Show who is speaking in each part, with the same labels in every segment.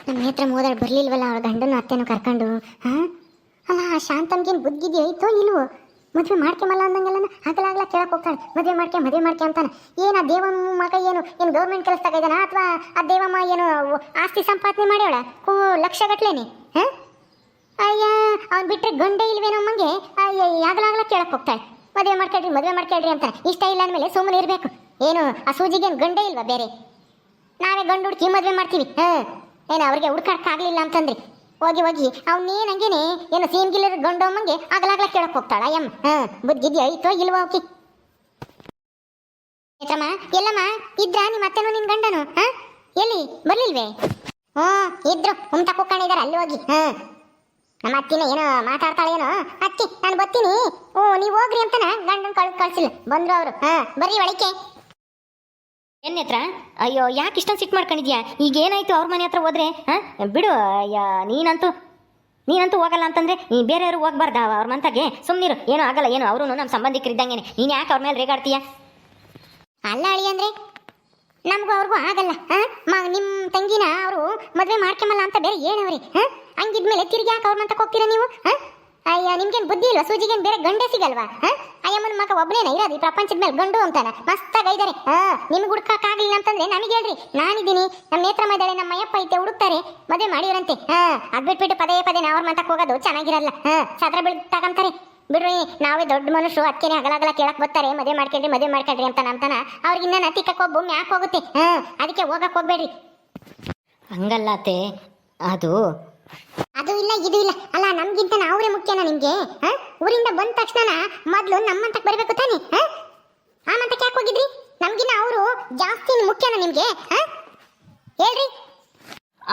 Speaker 1: ನಮ್ಮ ನೇತ್ರ ಮೋದಳು ಬರ್ಲಿಲ್ವಲ್ಲ ಅವಳ ಗಂಡನ ಅತ್ತೆನೂ ಕರ್ಕೊಂಡು. ಅಲ್ಲ ಆ ಶಾಂತಮ್ಗೇನು ಬುದ್ಧಿಗೆ ಐತೋ ಇಲ್ವೋ? ಮದುವೆ ಮಾಡ್ಕೊಂಬಲ್ಲ ಅಂದಂಗೆಲ್ಲ ಆಗಲಾಗ್ಲ ಕೇಳಕ್ಕೆ ಹೋಗ್ತಾಳೆ. ಮದುವೆ ಮಾಡ್ಕೆ ಅಂತಾನೆ. ಏನು ಆ ದೇವಮ್ಮ ಮಗ ಏನು ಗೌರ್ಮೆಂಟ್ ಕೆಲಸದಾಗ ಇದ್ದಾನ ಅಥವಾ ಆ ದೇವಮ್ಮ ಏನು ಆಸ್ತಿ ಸಂಪಾದನೆ ಮಾಡ್ಯವಳ ಲಕ್ಷಗಟ್ಲೇನೆ? ಅಯ್ಯ ಅವ್ನು ಬಿಟ್ಟರೆ ಗಂಡೇ ಇಲ್ವೇನೋ ಅಮ್ಮಂಗೆ ಆಗಲಾಗ್ಲ ಕೇಳಕ್ಕೆ ಹೋಗ್ತಾಳೆ. ಮದುವೆ ಮಾಡ್ಕೊಳ್ರಿ ಅಂತಾನೆ. ಇಷ್ಟ ಇಲ್ಲ ಅಂದಮೇಲೆ ಸುಮ್ಮನೆ ಇರಬೇಕು. ಏನು ಆ ಸೂಜಿಗೇನು ಗಂಡೇ ಇಲ್ವಾ ಬೇರೆ? ನಾವೇ ಗಂಡು ಹುಡುಕಿ ಮದುವೆ ಮಾಡ್ತೀವಿ. ಏನು ಅವ್ರಿಗೆ ಹುಡ್ಕಾಡಕ್ಕಾಗಲಿಲ್ಲ ಅಂತಂದ್ರಿ ಹೋಗಿ ಅವನೇನು ಹಂಗೇನೆ ಏನು ಸೀಮ್ಗಿಲ್ಲರ ಗಂಡು ಅಮ್ಮಂಗೆ ಆಗಲಾಗ್ಲ ಕೇಳಕ್ಕೆ ಹೋಗ್ತಾಳ ಅಯ್ಯಮ್ಮ. ಬುದ್ಧಿದ್ಯ ಐತೋ ಇಲ್ವೋ ಅವಕ್ಕೆ? ನೇತ್ರಮ್ಮ ಎಲ್ಲಮ್ಮ ಇದ್ರ ನಿಮ್ಮ ಅತ್ತೆನೂ ನಿನ್ ಗಂಡನು ಎಲ್ಲಿ ಬರ್ಲಿಲ್ವೇ? ಇದ್ರು ತಕ್ಕೊಂಡಿದ್ದಾರೆ ಅಲ್ಲಿ ಹೋಗಿ. ನಮ್ಮ ಅತ್ತಿನ ಏನೋ ಮಾತಾಡ್ತಾಳೆ ಏನೋ ಅತ್ತಿ ನಾನು ಬರ್ತೀನಿ ನೀವು ಹೋಗ್ರಿ ಅಂತಾನ ಗಂಡನ ಕಳ್ಸಿಲ್ಲ. ಬಂದ್ರು ಅವರು. ಬರ್ರಿ ಒಳಕ್ಕೆ.
Speaker 2: ಏನ್ ನೇತ್ರ? ಅಯ್ಯೋ ಯಾಕೆ ಇಷ್ಟೊಂದು ಸಿಟ್ಟು ಮಾಡ್ಕೊಂಡಿದ್ಯಾ? ಈಗ ಏನಾಯ್ತು ಅವ್ರ ಮನೆ ಹತ್ರ ಹೋದ್ರೆ? ಬಿಡು. ನೀನಂತೂ ಹೋಗಲ್ಲ ಅಂತಂದ್ರೆ ನೀ ಬೇರೆಯವರು ಹೋಗ್ಬಾರ್ದ ಅವ್ರ ಮಂತಾಗೆ? ಸುಮ್ಮನಿರು. ಏನೂ ಆಗಲ್ಲ. ಏನು ಅವರು ನಮ್ಮ ಸಂಬಂಧಿಕರಿದ್ದಂಗೆ. ನೀನು ಯಾಕೆ ಅವ್ರ ಮೇಲೆ ರೇಗಾಡ್ತೀಯ?
Speaker 1: ಅಲ್ಲ ಅಳಿ ಅಂದ್ರೆ ನಮಗೂ ಅವ್ರಿಗೂ ಆಗಲ್ಲ. ನಿಮ್ಮ ತಂಗಿನ ಅವರು ಮದುವೆ ಮಾಡ್ಕೊಂಬಲ್ಲ ಅಂತ ಬೇರೆ ಹೇಳವ್ರಿ. ಹಂಗಿದ್ಮೇಲೆ ತಿರುಗಿ ಯಾಕೆ ಅವ್ರ ಮಂತಕ್ಕೆ ಹೋಗ್ತೀರಾ ನೀವು? ಅಯ್ಯ ನಿಮ್ಗೇನು ಬುದ್ಧಿ ಇಲ್ವಾ? ಸೂಜಿಗೇನು ಬೇರೆ ಗಂಡೇ ಸಿಗಲ್ವಾ? ಅಯ್ಯಮ್ಮನ ಮಗ ಒಬ್ಬನೇನ ಇರೋದು ಈ ಪ್ರಪಂಚದ ಮೇಲೆ ಗಂಡು ಅಂತಾನ ಮಸ್ತಾಗೈದಾರೆ. ನಿಮ್ಗೆ ಹುಡ್ಕಾಗಲಿಲ್ಲ ಅಂತಂದ್ರೆ ನನಗೆ ಹೇಳ್ರಿ, ನಾನಿದ್ದೀನಿ. ನಮ್ಮ ನೇತ್ರಮ್ಮ ಇದ್ದಾಳೆ, ನಮ್ಮ ಅಯ್ಯಪ್ಪ ಐತೆ, ಹುಡುಕ್ತಾರೆ, ಮದುವೆ ಮಾಡಿವ್ರಂತೆ. ಅದ್ ಬಿಟ್ಬಿಟ್ಟು ಪದೇ ನಾವು ಅವ್ರ ಮಂತಕ್ಕೆ ಹೋಗೋದು ಚೆನ್ನಾಗಿರಲ್ಲ. ಸದ್ರ ತಗೊಂತಾರೆ ಬಿಡ್ರಿ. ನಾವೇ ದೊಡ್ಡ ಮನುಷ್ಯರು ಅದಕ್ಕೇನೆ ಹಗಲಾಗಲ ಕೇಳಕ್ ಬರ್ತಾರೆ ಮದುವೆ ಮಾಡ್ಕೊಳ್ರಿ ಅಂತಾನ. ಅವ್ರಿಗಿನ್ನ ತಿಕ್ಕಕ್ಕೋಗಿ ಭೂಮಿ ಯಾಕೆ ಹೋಗುತ್ತೆ? ಅದಕ್ಕೆ ಹೋಗಕ್ ಹೋಗ್ಬೇಡ್ರಿ.
Speaker 2: ಹಂಗಲ್ಲ ಅತ್ತೆ, ಅದು
Speaker 1: ಇಲ್ಲ ಇದು ಇಲ್ಲ. ಅಲ್ಲ ನಮ್ಗಿಂತ ಅವರೇ ಮುಖ್ಯನಾ ನಿಮ್ಗೆ? ಊರಿಂದ ಬಂದ ತಕ್ಷಣ ಮೊದ್ಲು ನಮ್ಮಂತಕ್ಕೆ ಬರ್ಬೇಕು ತಾನೆ? ಆ ಮಂತಕ್ಕೆ ಯಾಕೆ ಹೋಗಿದ್ರಿ? ನಮ್ಗಿನ್ನ ಅವರು ಜಾಸ್ತಿ ಮುಖ್ಯನಾ ನಿಮ್ಗೆ? ಹೇಳ್ರಿ.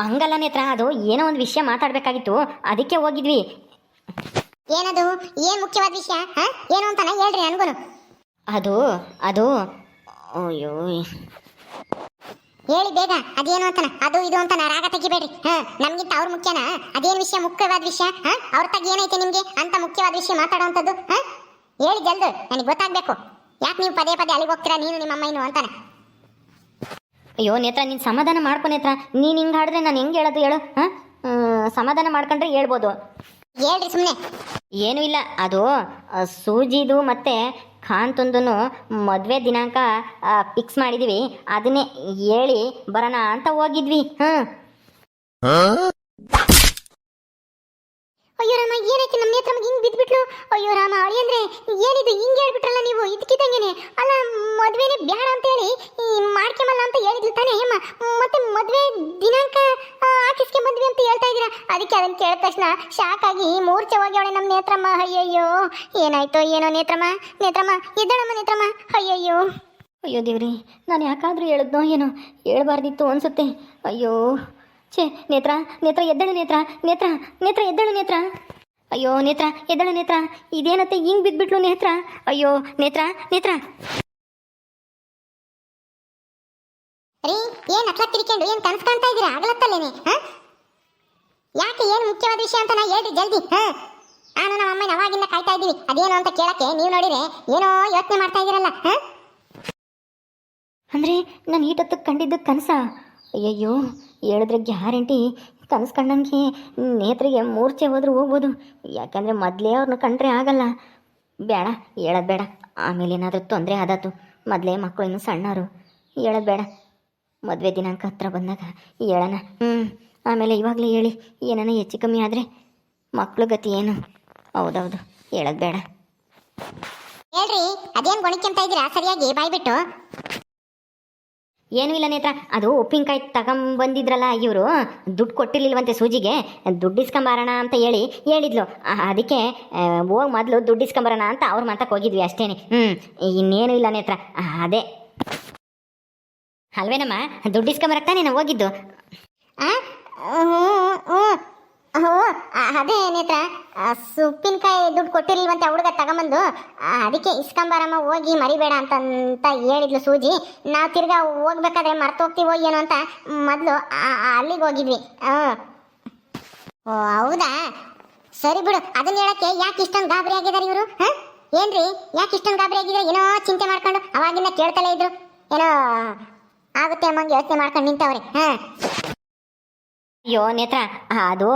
Speaker 2: ಹಂಗಲ್ಲ ನೇತ್ರ, ಅದು ಏನೋ ಒಂದು ವಿಷಯ ಮಾತಾಡ್ಬೇಕಾಗಿತ್ತು, ಅದಕ್ಕೆ ಹೋಗಿದ್ವಿ.
Speaker 1: ಏನದು? ಏನ್ ಮುಖ್ಯವಾದ ವಿಷಯ? ಏನು ಅಂತಾನ ಹೇಳ್ರಿ ನನ್ಗೂನು.
Speaker 2: ಅದು ಅಯ್ಯೋ
Speaker 1: ಹೇಳಿ ಬೇಗ. ಅದೇನು ಅಂತಾನ? ಅದು ಇದು ಅಂತಾನ ರಾಗ ತೆಗಿಬೇಡ್ರಿ. ನಮ್ಗಿಂತ ಅವ್ರ ಮುಖ್ಯನಾ? ಅದೇನು ವಿಷಯ? ಮುಖ್ಯವಾದ ವಿಷಯ. ಅವ್ರ ತಗ ಏನೈತೆ ನಿಮ್ಗೆ ಅಂತ ಮುಖ್ಯವಾದ ವಿಷಯ ಮಾತಾಡೋವಂಥದ್ದು? ಹೇಳಿ ಜಲ್ದು, ನನಗೆ ಗೊತ್ತಾಗ್ಬೇಕು. ಯಾಕೆ ನೀವು ಪದೇ ಅಲ್ಲಿಗೆ ಹೋಗ್ತೀರಾ ನೀನು ನಿಮ್ಮ ಅಮ್ಮ ಇನ್ನು ಅಂತಾನೆ?
Speaker 2: ಅಯ್ಯೋ ನೇತ್ರ, ನೀನು ಸಮಾಧಾನ ಮಾಡ್ಕೊ ನೇತ್ರ. ನೀನು ಹಿಂಗೆ ಹಾಡಿದ್ರೆ ನಾನು ಹೆಂಗೆ ಹೇಳೋದು ಹೇಳು? ಸಮಾಧಾನ ಮಾಡ್ಕೊಂಡ್ರೆ ಹೇಳ್ಬೋದು.
Speaker 1: ಹೇಳ್ರಿ ಸುಮ್ಮನೆ.
Speaker 2: ಏನೂ ಇಲ್ಲ. ಅದು ಸೂಜಿದು ಮತ್ತೆ ಕಾಂತಂದು ಮದುವೆ ದಿನಾಂಕ ಫಿಕ್ಸ್ ಮಾಡಿದ್ವಿ. ಅದನ್ನೇ ಹೇಳಿ ಬರೋಣ ಅಂತ ಹೋಗಿದ್ವಿ.
Speaker 1: ಅಯ್ಯೋ ರಾಮ, ಏನೈತಿ? ನಮ್ಮ ನೇತ್ರ ಹಿಂಗ್ ಬಿದ್ಬಿಟ್ಲು. ಅಯ್ಯೋ ರಾಮ, ಅಳಿ ಅಂದ್ರೆ ಏನಿದು? ಹಿಂಗೆ ಹೇಳ್ಬಿಟ್ರಲ್ಲ ನೀವು ಇದಕ್ಕಿದ್ದಂಗೆನೆ. ಅಲ್ಲ ಮದ್ವೆನೇ ಬೇಡ ಅಂತ ಹೇಳಿ ಮಾಡ್ಕೊಂಬಲ್ಲ ಅಂತ ಹೇಳಿದ್ಲು ತಾನೇ ಅಮ್ಮ? ಮತ್ತೆ ಮದ್ವೆ ದಿನಾಂಕ ಹಾಕಿಸ್ಕೆ ಮದ್ವೆ ಅಂತ ಹೇಳ್ತಾ ಇದ್ದೀರಾ? ಅದಕ್ಕೆ ಅದನ್ನ ಕೇಳಿದ ತಕ್ಷಣ ಶಾಕ್ ಆಗಿ ಮೂರ್ಛೆ ಹೋಗ್ಯವಳೆ ನಮ್ಮ ನೇತ್ರಮ್ಮ. ಅಯ್ಯಯ್ಯೋ ಏನಾಯ್ತೋ ಏನೋ. ನೇತ್ರಮ್ಮ ಎದ್ದಳಮ್ಮ ನೇತ್ರಮ್ಮ. ಅಯ್ಯಯ್ಯೋ
Speaker 2: ದೇವ್ರಿ, ನಾನು ಯಾಕಾದ್ರೂ ಹೇಳಿದ್ನೋ ಏನೋ? ಹೇಳ್ಬಾರ್ದಿತ್ತು ಅನ್ಸುತ್ತೆ. ಅಯ್ಯೋ ಛೇ. ನೇತ್ರ ಎದ್ದಳು. ನೇತ್ರ ಎದ್ದಳು. ಅಯ್ಯೋ ನೇತ್ರ ಎದ್ದಳು. ಇದೇನತ್ತೆ ಹಿಂಗ್ ಬಿದ್ಬಿಟ್ಲು ನೇತ್ರ? ಅಯ್ಯೋ ನೇತ್ರ.
Speaker 1: ರೀ, ಏನ್ ಅಟ್ಲ ತಿರ್ಕೊಂಡು ಏನ್ ಕನ್ಸ್ ಕಾಣ್ತಾ ಇದ್ದೀರಾ? ಆಗ್ಲತ್ತಲ್ಲೇನೆ. ಯಾಕೆ? ಏನು ಮುಖ್ಯವಾದ ವಿಷಯ ಅಂತ ಹೇಳ್ರಿ ಜಲ್ದಿ. ನಾನು ನಮ್ಮ ಅಮ್ಮನ ಅವಾಗಿಂದ ಕಾಯ್ತಾ ಇದ್ದೀವಿ. ಅದೇನು ಅಂತ ಕೇಳಕ್ಕೆ ನೀವು ನೋಡಿದ್ರೆ ಏನೋ ಯೋಚನೆ ಮಾಡ್ತಾ ಇದ್ದೀರಲ್ಲ.
Speaker 2: ಅಂದ್ರೆ ನಾನು ಈಟತ್ತು ಕಂಡಿದ್ದು ಕನಸ? ಅಯ್ಯಯ್ಯೋ, ಹೇಳಿದ್ರೆ ಗ್ಯಾರಂಟಿ ಕನಸು ಕಂಡಂಗೆ ನೇತ್ರಿಗೆ ಮೂರ್ಛೆ ಹೋದ್ರೂ ಹೋಗ್ಬೋದು. ಯಾಕಂದರೆ ಮೊದಲೇ ಅವ್ರನ್ನ ಕಂಡ್ರೆ ಆಗಲ್ಲ. ಬೇಡ, ಹೇಳೋದು ಬೇಡ. ಆಮೇಲೆ ಏನಾದರೂ ತೊಂದರೆ ಆದಾತು. ಮೊದಲೇ ಮಕ್ಕಳು ಇನ್ನೂ ಸಣ್ಣವರು. ಹೇಳೋದು ಬೇಡ. ಮದುವೆ ದಿನಾಂಕ ಹತ್ರ ಬಂದಾಗ ಹೇಳೋಣ. ಆಮೇಲೆ ಇವಾಗಲೇ ಹೇಳಿ ಏನಾನ ಹೆಚ್ಚು ಕಮ್ಮಿ ಆದರೆ ಮಕ್ಕಳು ಗತಿ ಏನು? ಹೌದೌದು, ಹೇಳೋದು ಬೇಡ.
Speaker 1: ಹೇಳ್ರಿ, ಅದೇನು ಗೊಣಿಕೆಂತ ಇದ್ದೀರಾ? ಸರಿಯಾಗಿ ಬಾಯ್ಬಿಟ್ಟು.
Speaker 2: ಏನೂ ಇಲ್ಲ ನೇತ್ರ, ಅದು ಉಪ್ಪಿನಕಾಯಿ ತಗೊಂಬಂದಿದ್ರಲ್ಲ ಇವರು, ದುಡ್ಡು ಕೊಟ್ಟಿರ್ಲಿಲ್ವಂತೆ ಸೂಜಿಗೆ. ದುಡ್ಡು ಇಸ್ಕೊಂಬರೋಣ ಅಂತ ಹೇಳಿದ್ಲು. ಅದಕ್ಕೆ ಹೋಗಿ ಮೊದಲು ದುಡ್ಡು ಇಸ್ಕೊಂಬರೋಣ ಅಂತ ಅವ್ರ ಮಾತಕ್ಕೆ ಹೋಗಿದ್ವಿ ಅಷ್ಟೇನೆ. ಇನ್ನೇನು ಇಲ್ಲ ನೇತ್ರ. ಅದೇ ಅಲ್ವೇನಮ್ಮ, ದುಡ್ಡು ಇಸ್ಕೊಂಬರಕ್ತಾನೆ ನಾವು ಹೋಗಿದ್ದು.
Speaker 1: ಅದೇ ನೇತ್ರ, ಉಪ್ಪಿನಕಾಯಿ ದುಡ್ಡು ಕೊಟ್ಟಿರ್ಲಿಲ್ವಂತೆ ಹುಡುಗ ತಗೊಂಬಂದು. ಅದಕ್ಕೆ ಇಸ್ಕೊಂಬಾರಮ್ಮ ಹೋಗಿ ಮರಿಬೇಡ ಅಂತ ಹೇಳಿದ್ಲು ಸೂಜಿ. ನಾವು ತಿರ್ಗಾ ಹೋಗ್ಬೇಕಾದ್ರೆ ಮರ್ತೋಗ್ತೀವೋ ಏನೋ ಅಂತ ಮೊದಲು ಅಲ್ಲಿಗೆ ಹೋಗಿದ್ವಿ. ಓ ಹೌದಾ, ಸರಿ ಬಿಡು. ಅದನ್ನ ಹೇಳಕ್ಕೆ ಯಾಕೆ ಇಷ್ಟೊಂದು ಗಾಬರಿ ಆಗಿದ್ದಾರೆ ಇವರು? ಏನ್ರಿ, ಯಾಕೆ ಇಷ್ಟೊಂದು ಗಾಬರಿ ಆಗಿದ್ರೆ? ಏನೋ ಚಿಂತೆ ಮಾಡ್ಕೊಂಡು ಅವಾಗಿಂದ ಕೇಳ್ತಲೇ ಇದ್ರು. ಏನೋ ಆಗುತ್ತೆ ಅಮ್ಮಂಗೆ ಯೋಚನೆ ಮಾಡ್ಕೊಂಡು ನಿಂತವ್ರೆ.
Speaker 2: ಅಯ್ಯೋ ನೇತ್ರ, ಅದು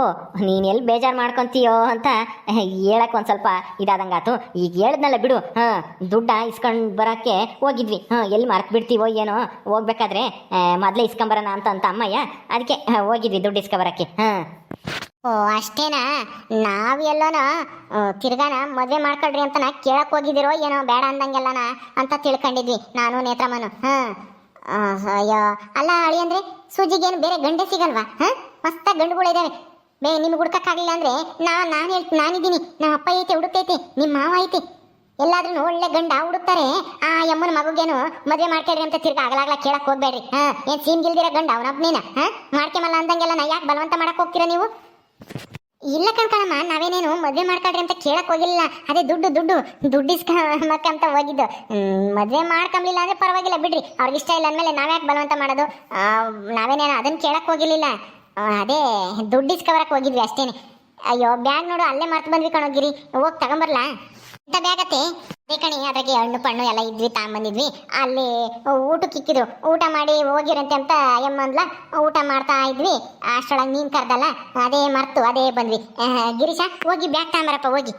Speaker 2: ನೀನು ಎಲ್ಲಿ ಬೇಜಾರು ಮಾಡ್ಕೊತೀಯೋ ಅಂತ ಹೇಳಕ್ಕೆ ಒಂದು ಸ್ವಲ್ಪ ಇದಾದಂಗಾತು. ಈಗ ಹೇಳ್ದನಲ್ಲ ಬಿಡು. ದುಡ್ಡ ಇಸ್ಕೊಂಡು ಬರೋಕ್ಕೆ ಹೋಗಿದ್ವಿ. ಎಲ್ಲಿ ಮರ್ತು ಬಿಡ್ತೀವೋ ಏನೋ, ಹೋಗ್ಬೇಕಾದ್ರೆ ಮೊದಲೇ ಇಸ್ಕೊಂಬರೋಣ ಅಂತ ಅಮ್ಮಯ್ಯ, ಅದಕ್ಕೆ ಹೋಗಿದ್ವಿ ದುಡ್ಡು ಇಸ್ಕೊಬರೋಕ್ಕೆ.
Speaker 1: ಓ ಅಷ್ಟೇನಾ? ನಾವೆಲ್ಲೋನ ತಿರ್ಗಾನ ಮದುವೆ ಮಾಡ್ಕೊಳ್ರಿ ಅಂತ ಕೇಳಕ್ ಹೋಗಿದಿರೋ ಏನೋ, ಬೇಡ ಅಂದಂಗೆಲ್ಲನ ಅಂತ ತಿಳ್ಕೊಂಡಿದ್ವಿ ನಾನು ನೇತ್ರಮ್ಮನು. ಅಯ್ಯೋ ಅಲ್ಲ ಅಳಿ ಅಂದ್ರೆ ಸೂಜಿಗೇನು ಬೇರೆ ಗಂಡೆ ಸಿಗಲ್ವಾ? ಮಸ್ತ ಗಂಡುಗಳಿದಾವೆ. ನಿಮ್ಗೆ ಹುಡ್ಕಕ್ಕಾಗಲಿಲ್ಲ ಅಂದ್ರೆ ನಾನಿದ್ದೀನಿ, ನಮ್ಮ ಅಪ್ಪ ಐತೆ ಹುಡುಕ್ತೈತೆ, ನಿಮ್ಮ ಮಾವ ಐತೆ, ಎಲ್ಲಾದ್ರೂ ಒಳ್ಳೆ ಗಂಡ ಹುಡುಕ್ತಾರೆ. ಆ ಯಮ್ಮನ ಮಗುಗೇನು ಮದುವೆ ಮಾಡ್ಕೊಳ್ರಿ ಅಂತ ತಿರ್ಗಾ ಆಗಲಾಗ್ಲ ಕೇಳಕ್ ಹೋಗ್ಬೇಡ್ರಿ. ಏನ್ ಸೀನ್ ಗಿಲ್ದಿರ ಗಂಡ ಅವನೊಬ್ನೇನ ಮಾಡ್ಕೆಮಲ್ಲ ಅಂದಂಗೆಲ್ಲ ಯಾಕೆ ಬಲವಂತ ಮಾಡಕ್ ಹೋಗ್ತೀರಾ ನೀವು? ಇಲ್ಲ ಕಣ್ಕಣಮ್ಮ, ನಾವೇನೇನು ಮದುವೆ ಮಾಡ್ಕೊಳ್ರಿ ಅಂತ ಕೇಳಕ್ ಹೋಗಿಲ್ಲ. ಅದೇ ದುಡ್ಡು ಇಸ್ಕೊಂಬಕ್ಕಂತ ಹೋಗಿದ್ದು. ಮದುವೆ ಮಾಡ್ಕೊಂಬ್ಲಿಲ್ಲ ಅಂದ್ರೆ ಪರವಾಗಿಲ್ಲ ಬಿಡ್ರಿ, ಅವ್ರಿಗೆ ಇಷ್ಟ ಇಲ್ಲ ಅಂದಮೇಲೆ ನಾವ್ಯಾಕೆ ಬಲವಂತ ಮಾಡೋದು? ನಾವೇನೇನು ಅದನ್ನ ಕೇಳಕ್ ಹೋಗಿರ್ಲಿಲ್ಲ, ಅದೇ ದುಡ್ಡು ಇಸ್ಕೊಬರಕ್ ಹೋಗಿದ್ವಿ ಅಷ್ಟೇನೆ. ಅಯ್ಯೋ ಬ್ಯಾಗ್ ನೋಡು, ಅಲ್ಲೇ ಮರ್ತು ಬಂದ್ವಿ ಕಣೋಗಿರಿ, ಹೋಗಿ ತಗೊಂಬರ್ಲಾ? ಎಂತ ಬ್ಯಾಗ್ ಅತ್ತೆ? ಅದೇ ಕಣಿ, ಅದ್ರಾಗೆ ಹಣ್ಣು ಪಣ್ಣು ಎಲ್ಲ ಇದ್ವಿ, ತಗೊಂಬಂದಿದ್ವಿ. ಅಲ್ಲಿ ಊಟಕ್ಕೆ ಇಕ್ಕಿದ್ರು, ಊಟ ಮಾಡಿ ಹೋಗಿರಂತೆ ಅಂತ ಎಮ್ಮಂದ್ಲ, ಊಟ ಮಾಡ್ತಾ ಇದ್ವಿ. ಅಷ್ಟೊಳಗೆ ನೀನು ಕರ್ದಲ್ಲ, ಅದೇ ಮರ್ತು ಅದೇ ಬಂದ್ವಿ. ಗಿರೀಶ ಹೋಗಿ ಬ್ಯಾಗ್ ತಗೊಂಬರಪ್ಪ ಹೋಗಿ.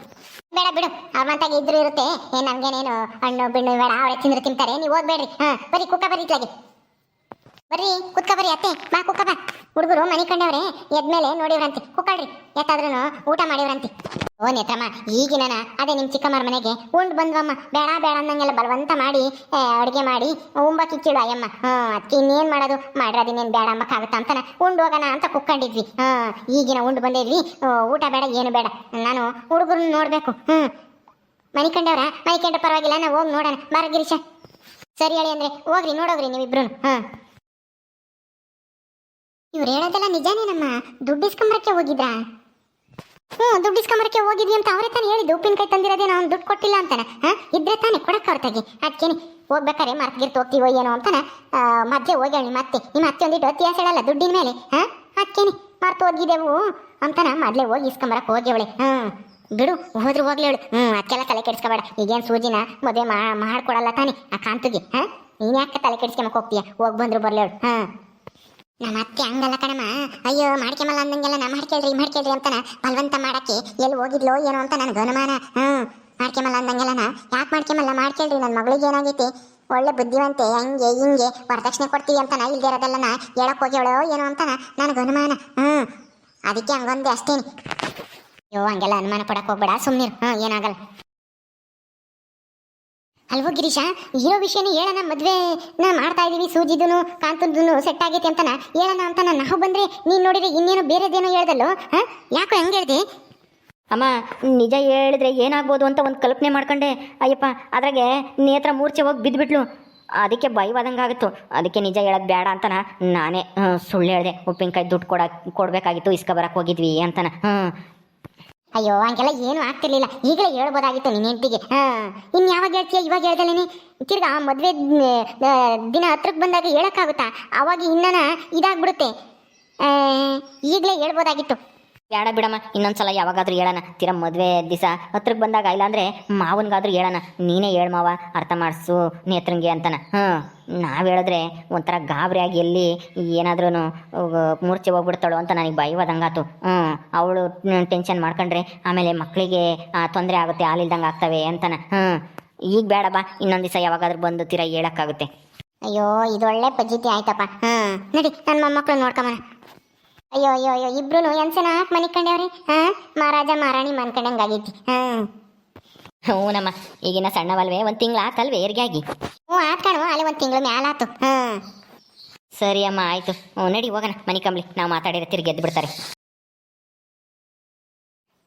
Speaker 1: ಬೇಡ ಬಿಡು, ಅವ್ರ ಇದ್ರು ಇರುತ್ತೆ, ನಮ್ಗೇನೇನು ಹಣ್ಣು ಬಿಣ್ಣು ಬೇಡ, ಅವರೇ ತಿಂದ್ರೆ ತಿಂತಾರೆ, ನೀವು ಹೋಗ್ಬೇಡ್ರಿ. ಬರೀ ಕುಕ್ಕ ಬರೀ ಇತ್ಲಾಗೆ ಬರ್ರಿ, ಕುತ್ಕ ಬರ್ರಿ ಅತ್ತೆ, ಬಾ ಕುಕ್ಕ ಬಾ. ಹುಡುಗರು ಮನೆ ಕಂಡವ್ರೆ, ಎದ್ಮೇಲೆ ನೋಡಿವ್ರಂತೆ, ಕುಕ್ಕಳ್ರಿ ಯಾಕಾದ್ರೂ ಊಟ ಮಾಡಿವ್ರಂತೆ. ಓ ನೇತ್ರಮ್ಮ, ಈಗಿನ ಅದೇ ನಿಮ್ಮ ಚಿಕ್ಕಮ್ಮರ ಮನೆಗೆ ಉಂಡು ಬಂದ್ವಮ್ಮ. ಬೇಡ ಅಂದಂಗೆಲ್ಲ ಬಲವಂತ ಮಾಡಿ ಅಡುಗೆ ಮಾಡಿ ಉಂಬಕ್ಕಿಕ್ಕಿಳು ಅಯ್ಯಮ್ಮ. ಅದಕ್ಕೆ ಇನ್ನೇನು ಮಾಡೋದು, ಮಾಡಿರೋದಿನ್ನೇನು ಬೇಡ ಅಮ್ಮಕ್ಕಾಗುತ್ತಾ ಅಂತಾನೆ ಉಂಡು ಹೋಗೋಣ ಅಂತ ಕುಕ್ಕೊಂಡಿದ್ವಿ. ಈಗಿನ ಉಂಡು ಬಂದಿದ್ವಿ, ಊಟ ಬೇಡ ಏನು ಬೇಡ, ನಾನು ಹುಡುಗರನ್ನ ನೋಡಬೇಕು. ಮನೆ ಕಂಡವ್ರ, ಮನೆ ಕಂಡ್ರೆ ಪರವಾಗಿಲ್ಲ, ನಾವು ಹೋಗಿ ನೋಡೋಣ. ಬಾರ ಗಿರೀಶ. ಸರಿ ಹೇಳಿ ಅಂದ್ರೆ ಹೋಗ್ರಿ, ನೋಡೋಗ್ರಿ ನೀವಿಬ್ರು. ಇವ್ರು ಹೇಳೋದೆಲ್ಲ ನಿಜಾನೇನಮ್ಮ? ದುಡ್ಡು ಇಸ್ಕೊಂಬರಕ್ಕೆ ಹೋಗಿದ್ರಾ? ದುಡ್ಡು ಇಸ್ಕೊಂಬರಕ್ಕೆ ಹೋಗಿದ್ವಿ ಅಂತ ಅವರೇ ತಾನೇ ಹೇಳಿದ್ದು. ಉಪ್ಪಿನಕಾಯಿ ತಂದಿರೋದೇನೋ ಅವ್ನು ದುಡ್ಡು ಕೊಟ್ಟಿಲ್ಲ ಅಂತಾನೆ. ಇದ್ರೆ ತಾನೇ ಕೊಡಕ್ಕೆ ಅವ್ರ ತಾಗಿ. ಅದಕ್ಕೇನೆ ಹೋಗ್ಬೇಕಾರೆ ಮರ್ತಿಗಿರ್ತು ಹೋಗ್ತೀವೋ ಏನೋ ಅಂತಾನೆ ಮಧ್ಯೆ ಹೋಗಿ ನಿಮ್ಮ ಅತ್ತೆ ಒಂದಿಟ್ಟು ಅತ್ಯಾಸ ಹೇಳಲ್ಲ ದುಡ್ಡಿನ ಮೇಲೆ. ಅದಕ್ಕೇನೆ ಮರ್ತು ಹೋಗಿದ್ದೆವು ಅಂತಾನೆ ಮೊದಲೇ ಹೋಗಿ ಇಸ್ಕೊಂಬರಕ್ಕೆ ಹೋಗ್ಯವಳೆ. ಬಿಡು, ಹೋದ್ರು ಹೋಗ್ಲಿ ಹೇಳು. ಅದಕ್ಕೆಲ್ಲ ತಲೆ ಕೆಡಿಸ್ಕೊಬೇಡ. ಈಗೇನು ಸೂಜಿನ ಮದುವೆ ಮಾಡ್ಕೊಡಲ್ಲ ತಾನೆ ಆ ಕಾಂತುಗೆ. ನೀನು ಯಾಕೆ ತಲೆ ಕೆಡಿಸ್ಕೊಂಬಕ್ಕೆ ಹೋಗ್ತೀಯ? ಹೋಗಿ ಬಂದ್ರು ಬರ್ಲಿ ಹೇಳು. ನಮ್ಮ ಅತ್ತೆ ಹಂಗಲ್ಲ ಕಣಮ್ಮ. ಅಯ್ಯೋ ಮಾಡ್ಕೆಮಲ್ಲ ಅಂದಂಗೆಲ್ಲ ನಾ ಮಾಡ್ಕೇಳ್ರಿ ಅಂತಾನ ಬಲವಂತ ಮಾಡಕ್ಕೆ ಎಲ್ಲಿ ಹೋಗಿದ್ಲೋ ಏನೋ ಅಂತ ನನಗೆ ಅನುಮಾನ. ಮಾಡ್ಕೆಮಲ್ಲ ಅಂದಂಗೆಲ್ಲನ ಯಾಕೆ ಮಾಡ್ಕೇಳ್ರಿ, ನನ್ನ ಮಗಳಿಗೆ ಏನಾಗೈತಿ, ಒಳ್ಳೆ ಬುದ್ಧಿವಂತೆ, ಹಂಗೆ ಹಿಂಗೆ ವರದಕ್ಷಿಣೆ ಕೊಡ್ತೀವಿ ಅಂತಾನ ಇಲ್ದೇ ಇರೋದೆಲ್ಲನ ಹೇಳಕ್ ಹೋಗ್ಯವಳೋ ಏನೋ ಅಂತಾನ ನನಗೆ ಅನುಮಾನ. ಅದಕ್ಕೆ ಹಂಗೊಂದೆ ಅಷ್ಟೇನಿ. ಅಯ್ಯೋ ಹಂಗೆಲ್ಲ ಅನುಮಾನ ಪಡಕ್ಕೆ ಹೋಗ್ಬೇಡ, ಸುಮ್ಮನಿರು. ಏನಾಗಲ್ಲ ಅಲ್ವೋ ಗಿರೀಶ, ಇರೋ ವಿಷಯನೇ ಹೇಳೋಣ. ಮದುವೆ ಮಾಡ್ತಾ ಇದೀವಿ, ಸೂಜಿದೂ ಕಾಂತದ್ದು ಸೆಟ್ ಆಗೈತೆ ಅಂತಾನ ಹೇಳೋಣ ಅಂತಾನ. ನಾವು ಬಂದ್ರೆ ನೀನು ನೋಡಿದ್ರೆ ಇನ್ನೇನೋ ಬೇರೆದೇನೋ ಹೇಳ್ದಲ್ಲೋ. ಯಾಕೋ ಹೆಂಗೆ ಹೇಳ್ದೆ?
Speaker 2: ಅಮ್ಮ, ನಿಜ ಹೇಳಿದ್ರೆ ಏನಾಗ್ಬೋದು ಅಂತ ಒಂದು ಕಲ್ಪನೆ ಮಾಡ್ಕೊಂಡೆ. ಅಯ್ಯಪ್ಪ, ಅದ್ರಾಗೆ ನೇತ್ರ ಮೂರ್ಛೆ ಹೋಗಿ ಬಿದ್ದುಬಿಟ್ಲು. ಅದಕ್ಕೆ ಭಯವಾದಂಗಾಗಿತ್ತು. ಅದಕ್ಕೆ ನಿಜ ಹೇಳೋದು ಬೇಡ ಅಂತಾನ ನಾನೇ ಸುಳ್ಳು ಹೇಳಿದೆ. ಉಪ್ಪಿನಕಾಯಿ ದುಡ್ಡು ಕೊಡಬೇಕಾಗಿತ್ತು, ಇಸ್ಕೊಬರಕ್ಕೆ ಹೋಗಿದ್ವಿ ಅಂತಾನ.
Speaker 1: ಅಯ್ಯೋ ಹಂಗೆಲ್ಲ ಏನು ಆಗ್ತಿರ್ಲಿಲ್ಲ, ಈಗಲೇ ಹೇಳ್ಬೋದಾಗಿತ್ತು ನಿನ್ನ ಹೆಂಡತಿಗೆ. ಇನ್ನು ಯಾವಾಗ ಹೇಳ್ತೀಯ? ಇವಾಗ ಹೇಳ್ದಲೇನೆ. ತಿರ್ಗಾ ಮದುವೆ ದಿನ ಹತ್ರಕ್ಕೆ ಬಂದಾಗ ಹೇಳೋಕ್ಕಾಗುತ್ತಾ? ಅವಾಗ ಇನ್ನನ ಇದಾಗ್ಬಿಡುತ್ತೆ. ಈಗಲೇ ಹೇಳ್ಬೋದಾಗಿತ್ತು.
Speaker 2: ಬೇಡ ಬಿಡಮ್ಮ, ಇನ್ನೊಂದ್ಸಲ ಯಾವಾಗಾದ್ರೂ ಹೇಳೋಣ. ತೀರ ಮದುವೆ ದಿವಸ ಹತ್ರಕ್ಕೆ ಬಂದಾಗ, ಇಲ್ಲಾಂದರೆ ಮಾವನಿಗಾದ್ರೂ ಹೇಳೋಣ. ನೀನೇ ಹೇಳು ಮಾವ, ಅರ್ಥ ಮಾಡಿಸು ನೇತ್ರಂಗೆ ಅಂತಾನ. ನಾವು ಹೇಳಿದ್ರೆ ಒಂಥರ ಗಾಬರಿಯಾಗಿ ಎಲ್ಲಿ ಏನಾದ್ರೂ ಮೂರ್ಛೆ ಹೋಗ್ಬಿಡ್ತಾಳೋ ಅಂತ ನನಗೆ ಭಯವಾದಂಗಾತು. ಅವಳು ಟೆನ್ಷನ್ ಮಾಡ್ಕೊಂಡ್ರೆ ಆಮೇಲೆ ಮಕ್ಕಳಿಗೆ ತೊಂದರೆ ಆಗುತ್ತೆ, ಹಾಲಿಲ್ದಂಗೆ ಆಗ್ತವೆ ಅಂತಾನ. ಈಗ ಬೇಡ ಬಾ, ಇನ್ನೊಂದು ದಿವಸ ಯಾವಾಗಾದ್ರೂ ಬಂದು ತೀರ ಹೇಳೋಕ್ಕಾಗುತ್ತೆ.
Speaker 1: ಅಯ್ಯೋ ಇದೊಳ್ಳೆ ಪದ್ಧತಿ ಆಯ್ತಪ್ಪ. ನಡಿ, ನನ್ನ ಮೊಮ್ಮಕ್ಕಳು ನೋಡ್ಕೊಂಬನ. ಅಯ್ಯೋ ಇಬ್ರು ಎನ್ಸನ ಮನೆ ಕಂಡವ್ರಿ. ಮಹಾರಾಜ ಮಹಾರಾಣಿ ಮನ್ಕಂಡಂಗಾಗೈತಿ.
Speaker 2: ಹ್ಞೂನಮ್ಮ, ಈಗಿನ ಸಣ್ಣವಲ್ವೇ, ಒಂದು ತಿಂಗಳು ಆತಲ್ವೇ ಏರ್ಗಾಗಿ?
Speaker 1: ಆತ್ ಕಣು, ಅಲ್ಲಿ ಒಂದು ತಿಂಗಳು ಮ್ಯಾಲಾತು.
Speaker 2: ಸರಿ ಅಮ್ಮ, ಆಯಿತು. ನಡಿ ಹೋಗೋಣ ಮನೆ ಕಂಬ್ಲಿ. ನಾವು ಮಾತಾಡಿದ್ರೆ ತಿರುಗಿ ಎದ್ದು ಬಿಡ್ತಾರೆ.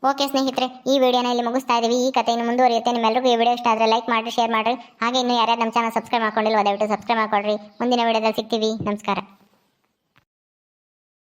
Speaker 1: ಓಕೆ ಸ್ನೇಹಿತರೆ, ಈ ವಿಡಿಯೋನ ಇಲ್ಲಿ ಮುಗಿಸ್ತಾ ಇದೀವಿ. ಈ ಕಥೆಯನ್ನು ಮುಂದುವರಿಯುತ್ತೆ. ನಿಮ್ಮೆಲ್ಲರಿಗೂ ಈ ವಿಡಿಯೋ ಇಷ್ಟ ಆದರೆ ಲೈಕ್ ಮಾಡಿ, ಶೇರ್ ಮಾಡಿರಿ. ಹಾಗೆ ಇನ್ನೂ ಯಾರ್ಯಾರು ನಮ್ಮ ಚಾನಲ್ ಸಬ್ಸ್ಕ್ರೈಬ್ ಮಾಡ್ಕೊಂಡಿಲ್ವ ದಯವಿಟ್ಟು ಸಬ್ಸ್ಕ್ರೈಬ್ ಮಾಡ್ಕೊಳ್ರಿ. ಮುಂದಿನ ವಿಡಿಯೋದಲ್ಲಿ ಸಿಗ್ತೀವಿ. ನಮಸ್ಕಾರ.